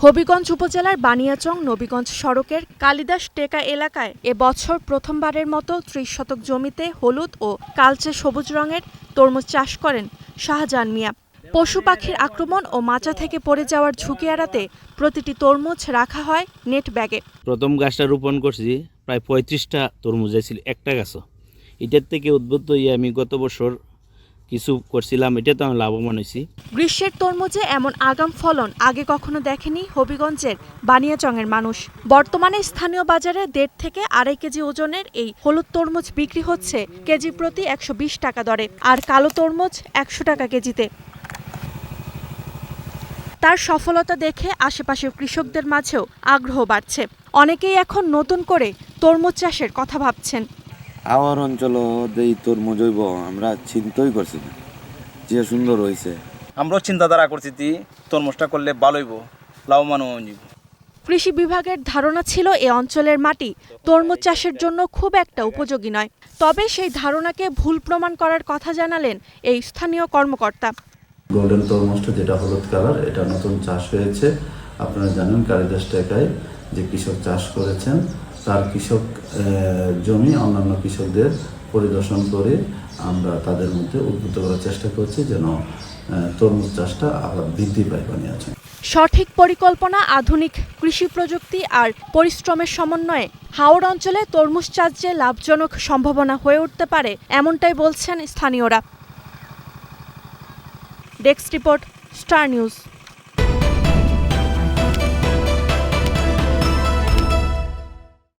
হবিগঞ্জ উপজেলার বানিয়াচং নবীগঞ্জ সড়কের কালিদাস টেকা এলাকায় এবছর প্রথমবারের মতো ৩০ শতক জমিতে হলুদ ও কালচে সবুজ রঙের তরমুজ চাষ করেন শাহজাহান মিয়া। পশু পাখির আক্রমণ ও মাচা থেকে পড়ে যাওয়ার ঝুঁকি এড়াতে প্রতিটি তরমুজ রাখা হয় নেট ব্যাগে। প্রথম গাছটা রোপণ করছি, প্রায় 35টা তরমুজ ছিল একটা গাছও। এটার থেকে উদ্বুদ্ধ হয়ে আমি গত বছর কিছু করছিলাম, এটা তো আমি লাভবান হয়েছি। গ্রীষ্মের তরমুজে এমন আগাম ফলন আগে কখনো দেখেনি হবিগঞ্জের বানিয়াচংয়ের মানুষ। বর্তমানে স্থানীয় বাজারে 1.5 থেকে 2.5 কেজি ওজনের এই হলুদ তরমুজ বিক্রি হচ্ছে কেজি প্রতি 120 টাকা দরে, আর কালো তরমুজ 100 টাকা কেজিতে। তার সফলতা দেখে আশেপাশের কৃষকদের মাঝেও আগ্রহ বাড়ছে। অনেকেই এখন নতুন করে তরমুজ চাষের কথা ভাবছেন। আমার অঞ্চলও এই তরমুজ হইব আমরা চিন্তাই করছি না, যে সুন্দর হয়েছে। আমরাও চিন্তাধারা করছি তরমুজটা করলে ভালো হইব, লাভবান হইব। কৃষি বিভাগের ধারণা ছিল এ অঞ্চলের মাটি তরমুজ চাষের জন্য খুব একটা উপযোগী নয়। তবে সেই ধারণাকে ভুল প্রমাণ করার কথা জানালেন এই স্থানীয় কর্মকর্তা। গোল্ডেন তরমুজটা যেটা হলুদ কালার, এটা নতুন চাষ হয়েছে। আপনারা জানেন কালিদাস টেকায় যে কৃষক চাষ করেছেন, তার কৃষক জমি অন্যান্য কৃষকদের পরিদর্শন করে আমরা তাদের মধ্যে উদ্বুদ্ধ করার চেষ্টা করছি যেন তরমুজ চাষটা আবার বৃদ্ধি পায় বানিয়াচং। সঠিক পরিকল্পনা, আধুনিক কৃষি প্রযুক্তি আর পরিশ্রমের সমন্বয়ে হাওড় অঞ্চলে তরমুজ চাষ যে লাভজনক সম্ভাবনা হয়ে উঠতে পারে, এমনটাই বলছেন স্থানীয়রা। Desk report, star news.